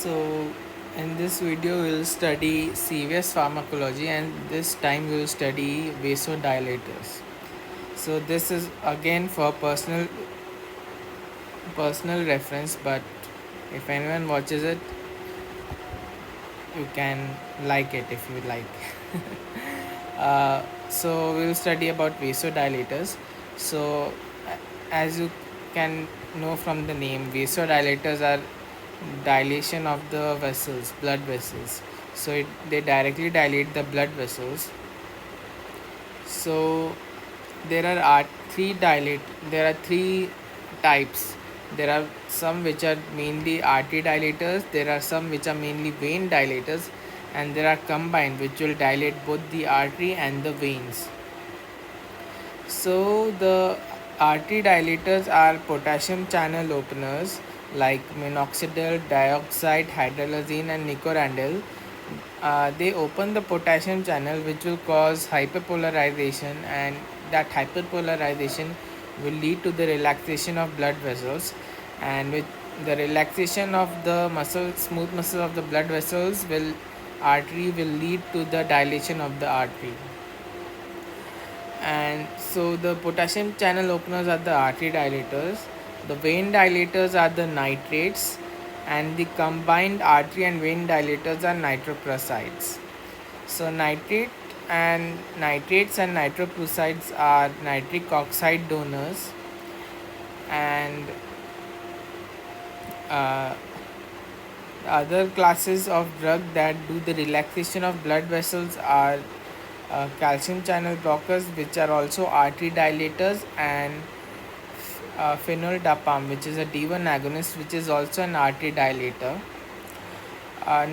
So in this video we'll study CVS Pharmacology, and this time we'll study vasodilators. So this is again for personal reference, but if anyone watches it, you can like it if you like. So we'll study about vasodilators. So as you can know from the name, vasodilators are dilation of the vessels, blood vessels. So they directly dilate the blood vessels. So there are there are three types. There are some which are mainly artery dilators, there are some which are mainly vein dilators, and there are combined which will dilate both the artery and the veins. So the artery dilators are potassium channel openers like minoxidil, dioxide, hydralazine and nicorandil. They open the potassium channel, which will cause hyperpolarization, and that hyperpolarization will lead to the relaxation of blood vessels, and with the relaxation of the smooth muscle of the blood vessels will lead to the dilation of the artery. And so the potassium channel openers are the artery dilators, the vein dilators are the nitrates, and the combined artery and vein dilators are nitroprusides. So nitrates and nitroprusides are nitric oxide donors, and uh, other classes of drug that do the relaxation of blood vessels are calcium channel blockers, which are also artery dilators, and phenoldiazepam, which is a D1 agonist, which is also an artery dilator.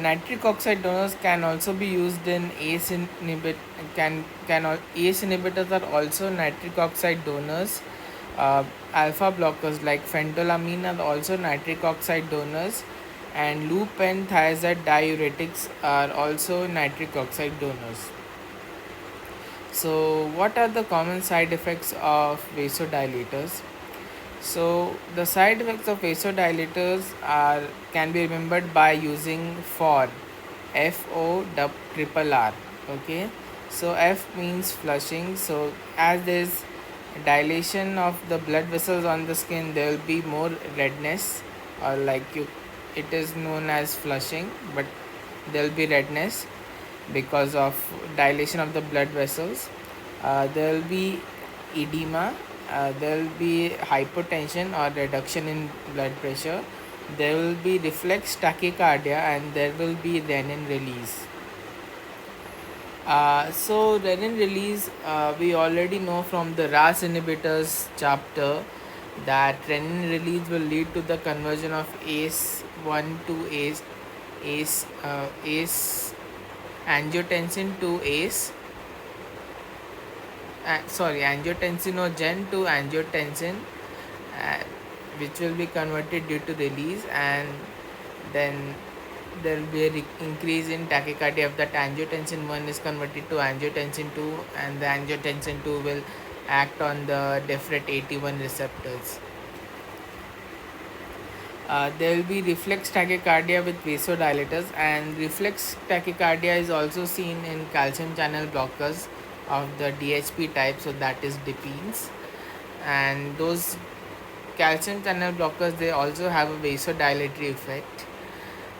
Nitric oxide donors can also be used in ACE inhibit can ACE inhibitors are also nitric oxide donors. Alpha blockers like phentolamine are also nitric oxide donors, and loop and thiazide diuretics are also nitric oxide donors. So what are the common side effects of vasodilators? So the side effects of vasodilators can be remembered by using FORR. Okay, so F means flushing. So as there is dilation of the blood vessels on the skin, there will be more redness, or it is known as flushing, but there will be redness because of dilation of the blood vessels. There will be edema, there will be hypotension or reduction in blood pressure, there will be reflex tachycardia, and there will be renin release. So renin release, we already know from the RAS inhibitors chapter that renin release will lead to the conversion of ACE1 to ACE angiotensin to angiotensinogen to angiotensin, uh, which will be converted due to release, and then there will be a increase in tachycardia if that angiotensin 1 is converted to angiotensin 2, and the angiotensin 2 will act on the deferret 81 receptors. There will be reflex tachycardia with vasodilators, and reflex tachycardia is also seen in calcium channel blockers of the DHP type, so that is dipines. And those calcium channel blockers, they also have a vasodilatory effect,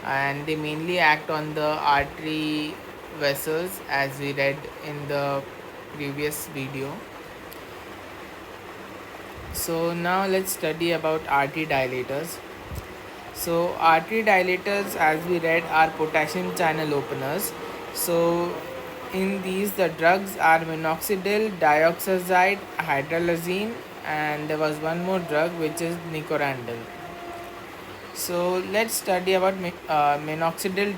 and they mainly act on the artery vessels, as we read in the previous video. So now let's study about artery dilators. So artery dilators, as we read, are potassium channel openers. So in these, the drugs are minoxidil, dioxazide, hydralazine, and there was one more drug which is nicorandil. So let's study about minoxidil,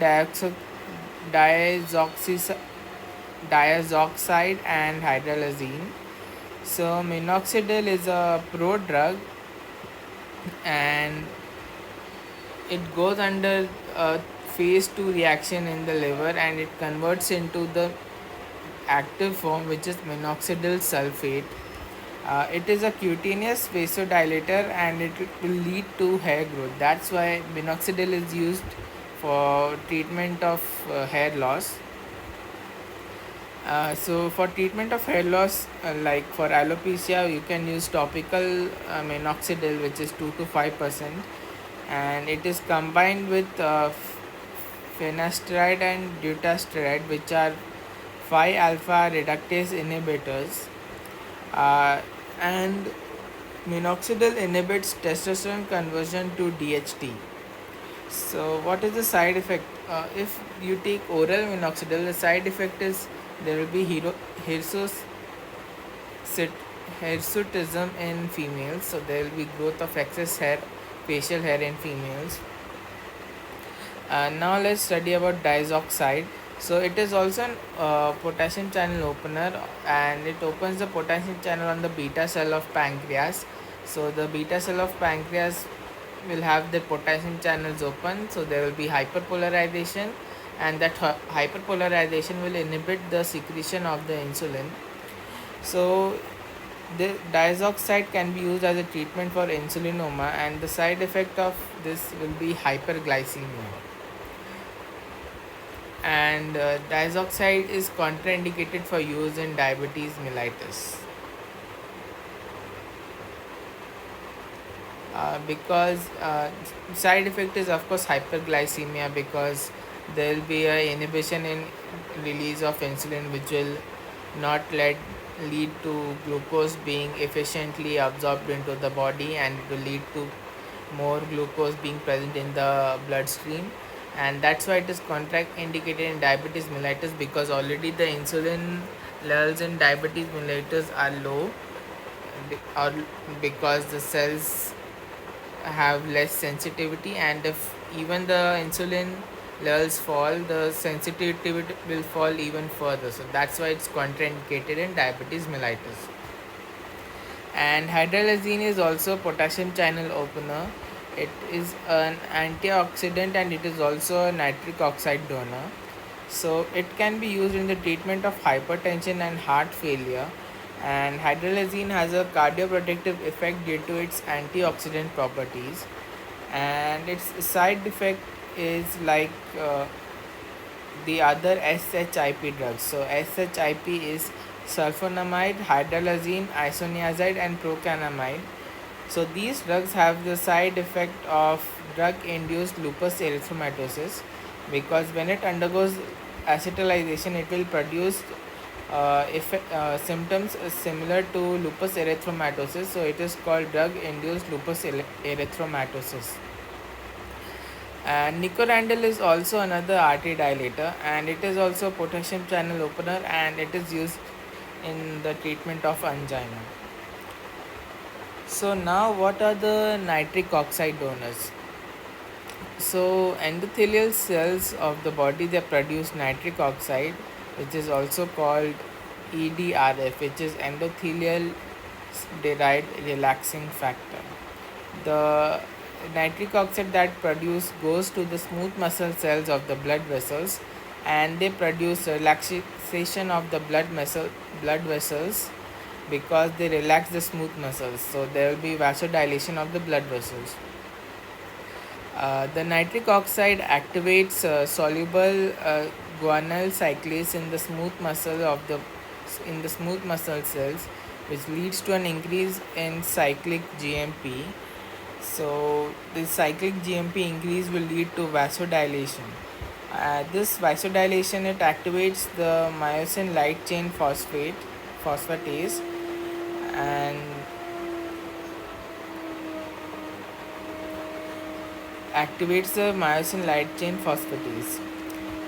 diazoxide and hydralazine. So minoxidil is a prodrug, and it goes under phase 2 reaction in the liver, and it converts into the active form, which is minoxidil sulfate. It is a cutaneous vasodilator, and it will lead to hair growth. That's why minoxidil is used for treatment of hair loss. So for treatment of hair loss, like for alopecia, you can use topical minoxidil, which is 2 to 5%, and it is combined with finasteride and dutasteride, which are 5-alpha reductase inhibitors, uh, and minoxidil inhibits testosterone conversion to DHT. So, what is the side effect? If you take oral minoxidil, the side effect is there will be hirsus- hirsutism in females. So, there will be growth of excess hair, facial hair in females. Now let's study about diazoxide. So it is also an potassium channel opener, and it opens the potassium channel on the beta cell of pancreas. So the beta cell of pancreas will have the potassium channels open, so there will be hyperpolarization, and that hyperpolarization will inhibit the secretion of the insulin. So the diazoxide can be used as a treatment for insulinoma, and the side effect of this will be hyperglycemia. And diazoxide is contraindicated for use in diabetes mellitus, because side effect is of course hyperglycemia, because there will be a inhibition in release of insulin, which will not lead to glucose being efficiently absorbed into the body, and it will lead to more glucose being present in the bloodstream, and that's why it is contraindicated in diabetes mellitus, because already the insulin levels in diabetes mellitus are low, or because the cells have less sensitivity, and if even the insulin levels fall, the sensitivity will fall even further. So that's why it's contraindicated in diabetes mellitus. And hydralazine is also potassium channel opener. It is an antioxidant, and it is also a nitric oxide donor. So it can be used in the treatment of hypertension and heart failure. And hydralazine has a cardioprotective effect due to its antioxidant properties. And its side effect is like the other SHIP drugs. So SHIP is sulfonamide, hydralazine, isoniazid, and procanamide. So these drugs have the side effect of drug-induced lupus erythematosus, because when it undergoes acetylation, it will produce symptoms similar to lupus erythematosus. So it is called drug-induced lupus erythematosus. And nicorandil is also another artery dilator, and it is also potassium channel opener, and it is used in the treatment of angina. So now what are the nitric oxide donors? So endothelial cells of the body, they produce nitric oxide, which is also called EDRF, which is endothelial derived relaxing factor. The nitric oxide that produced goes to the smooth muscle cells of the blood vessels, and they produce relaxation of the blood vessels, because they relax the smooth muscles, so there will be vasodilation of the blood vessels. The nitric oxide activates soluble guanyl cyclase in the smooth muscle cells, which leads to an increase in cyclic GMP. So this cyclic GMP increase will lead to vasodilation. This vasodilation, it activates the myosin light chain phosphatase, and activates the myosin light chain phosphatase.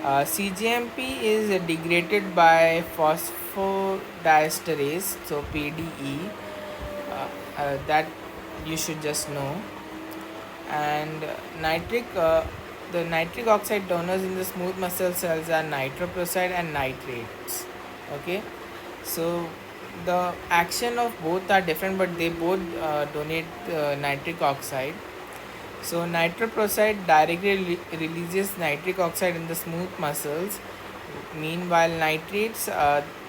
CGMP is degraded by phosphodiesterase, so PDE, that you should just know. And the nitric oxide donors in the smooth muscle cells are nitroprusside and nitrates. Okay, so the action of both are different, but they both donate nitric oxide. So nitroprusside directly releases nitric oxide in the smooth muscles. Meanwhile, nitrates,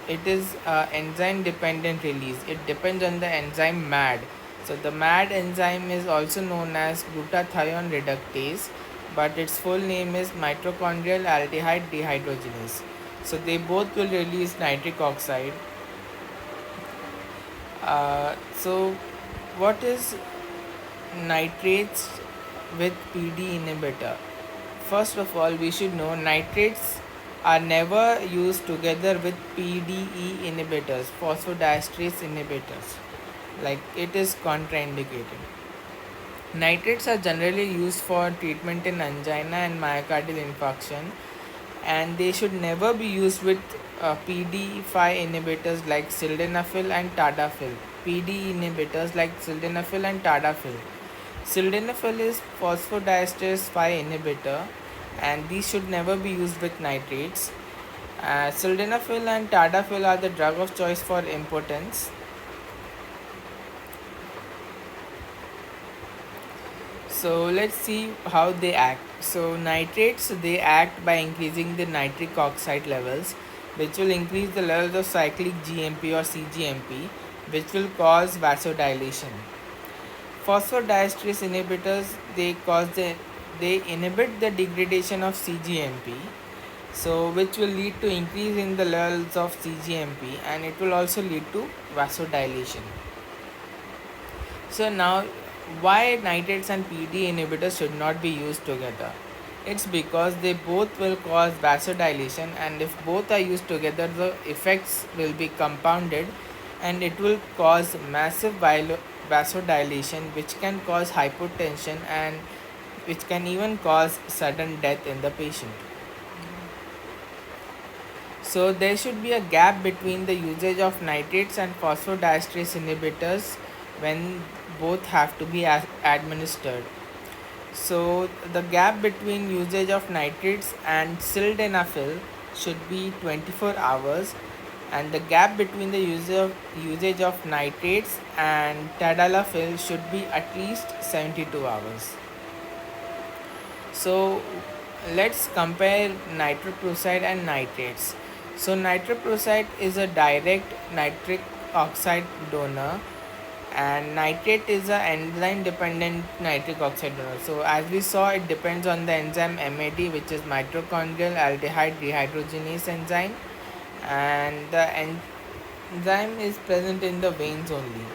it is enzyme dependent release. It depends on the enzyme MAD. So the MAD enzyme is also known as glutathione reductase, but its full name is mitochondrial aldehyde dehydrogenase. So they both will release nitric oxide. So what is nitrates with PD inhibitor? First of all, we should know nitrates are never used together with PDE inhibitors, phosphodiesterase inhibitors. Like it is contraindicated. Nitrates are generally used for treatment in angina and myocardial infarction, and they should never be used with PD5 inhibitors like sildenafil and tadalafil. PD inhibitors like sildenafil and tadalafil. Sildenafil is phosphodiesterase 5 inhibitor, and these should never be used with nitrates. Sildenafil and tadalafil are the drug of choice for impotence. So let's see how they act. So nitrates, they act by increasing the nitric oxide levels, which will increase the levels of cyclic GMP or CGMP, which will cause vasodilation. Phosphodiesterase inhibitors, they inhibit the degradation of CGMP, so which will lead to increase in the levels of CGMP, and it will also lead to vasodilation. So now, why nitrates and PD inhibitors should not be used together? It's because they both will cause vasodilation, and if both are used together, the effects will be compounded, and it will cause massive vasodilation, which can cause hypotension and which can even cause sudden death in the patient. So there should be a gap between the usage of nitrates and phosphodiesterase inhibitors when both have to be administered. So the gap between usage of nitrates and sildenafil should be 24 hours, and the gap between the usage of nitrates and tadalafil should be at least 72 hours. So let's compare nitroprusside and nitrates. So nitroprusside is a direct nitric oxide donor, and nitrate is an enzyme dependent nitric oxide donor. So as we saw, it depends on the enzyme MAD, which is mitochondrial aldehyde dehydrogenase enzyme, and the enzyme is present in the veins only.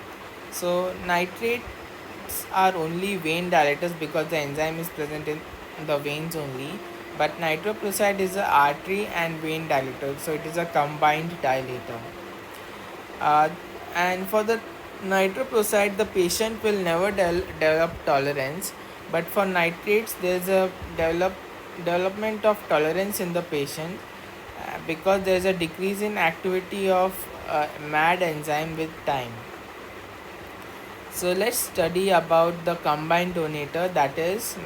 So nitrates are only vein dilators because the enzyme is present in the veins only, but nitroprusside is a artery and vein dilator, so it is a combined dilator. uh, and for the nitroprusside, the patient will never develop tolerance, but for nitrates there is a development of tolerance in the patient, because there is a decrease in activity of MAD enzyme with time. So let's study about the combined donator, that is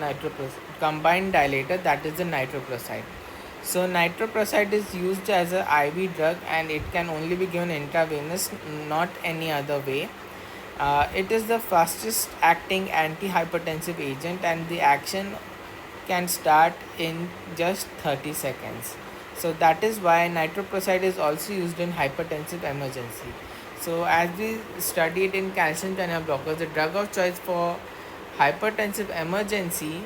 combined dilator, that is the nitroprusside. So nitroprusside is used as a IV drug, and it can only be given intravenous, not any other way. It is the fastest acting antihypertensive agent, and the action can start in just 30 seconds. So that is why nitroprusside is also used in hypertensive emergency. So as we studied in calcium channel blockers, the drug of choice for hypertensive emergency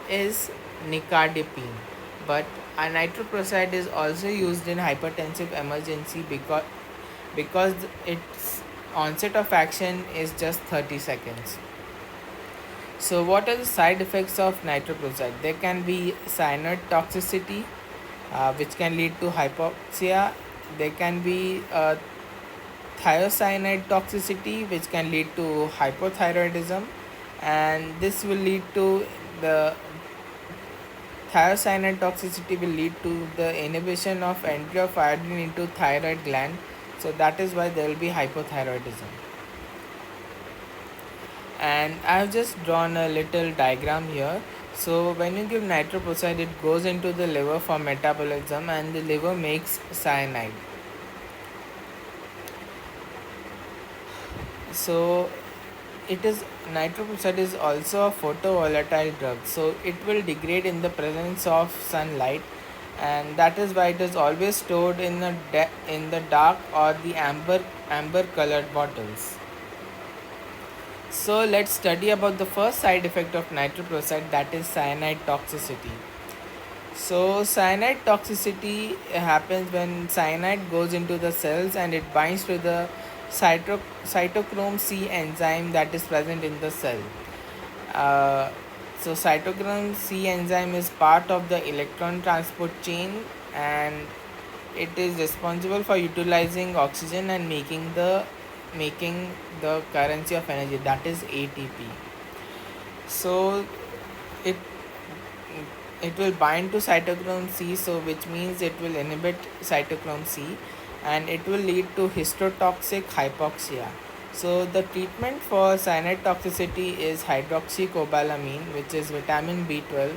is nicardipine, but a nitroprusside is also used in hypertensive emergency because its onset of action is just 30 seconds. So what are the side effects of nitroprusside? There can be cyanide toxicity, which can lead to hypoxia. There can be thiocyanide toxicity, which can lead to hypothyroidism, and this will lead to the thiocyanide toxicity will lead to the inhibition of entry of iodine into thyroid gland, so that is why there will be hypothyroidism. And I have just drawn a little diagram here. So when you give nitroprusside, it goes into the liver for metabolism, and the liver makes cyanide. So it is nitroprusside is also a photovolatile drug, so it will degrade in the presence of sunlight, and that is why it is always stored in the dark or the amber colored bottles. So let's study about the first side effect of nitroprusside, that is cyanide toxicity. So cyanide toxicity happens when cyanide goes into the cells and it binds to the cytochrome C enzyme that is present in the cell. Uh, so cytochrome C enzyme is part of the electron transport chain, and it is responsible for utilizing oxygen and making the currency of energy, that is ATP. So it it will bind to cytochrome C, so which means it will inhibit cytochrome C, and it will lead to histotoxic hypoxia. So the treatment for cyanide toxicity is hydroxycobalamin, which is vitamin B12,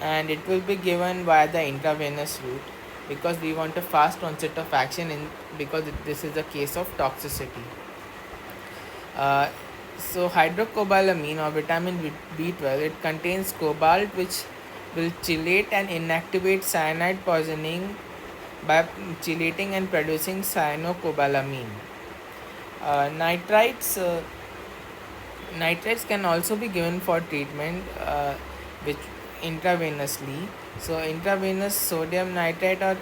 and it will be given via the intravenous route because we want a fast onset of action in because this is a case of toxicity. Uh, so hydrocobalamine or vitamin B12, it contains cobalt, which will chelate and inactivate cyanide poisoning by chelating and producing cyanocobalamin. Uh, nitrites uh, Nitrates can also be given for treatment, which intravenously. So intravenous sodium nitrate or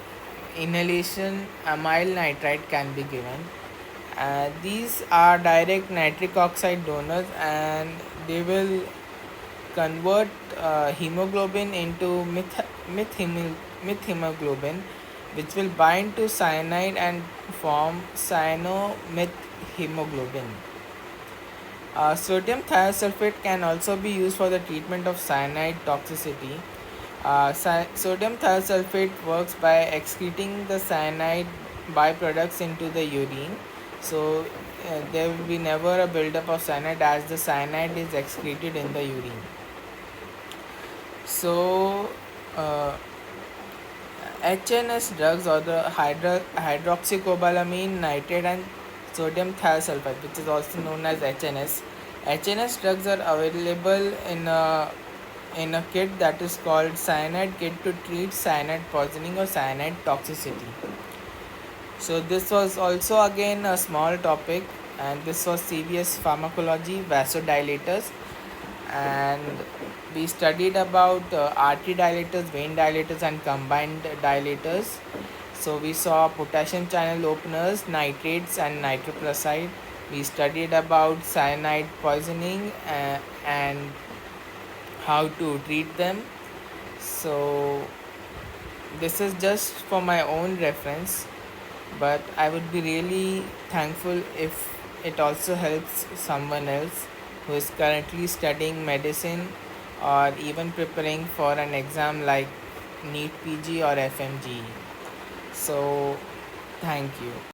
inhalation amyl nitrite can be given. These are direct nitric oxide donors, and they will convert hemoglobin into methemoglobin, which will bind to cyanide and form cyanomethhemoglobin. Sodium thiosulfate can also be used for the treatment of cyanide toxicity. Sodium thiosulfate works by excreting the cyanide byproducts into the urine. So there will be never a buildup of cyanide as the cyanide is excreted in the urine. So uh, HNS drugs, or the hydroxycobalamin nitrate and sodium thiosulfate, which is also known as HNS. HNS drugs are available in a kit that is called cyanide kit to treat cyanide poisoning or cyanide toxicity. So this was also again a small topic, and this was CVS Pharmacology Vasodilators, and we studied about artery dilators, vein dilators, and combined dilators. So we saw potassium channel openers, nitrates, and nitroprusside. We studied about cyanide poisoning and how to treat them. So this is just for my own reference, but I would be really thankful if it also helps someone else who is currently studying medicine or even preparing for an exam like NEET PG or FMG. So, thank you.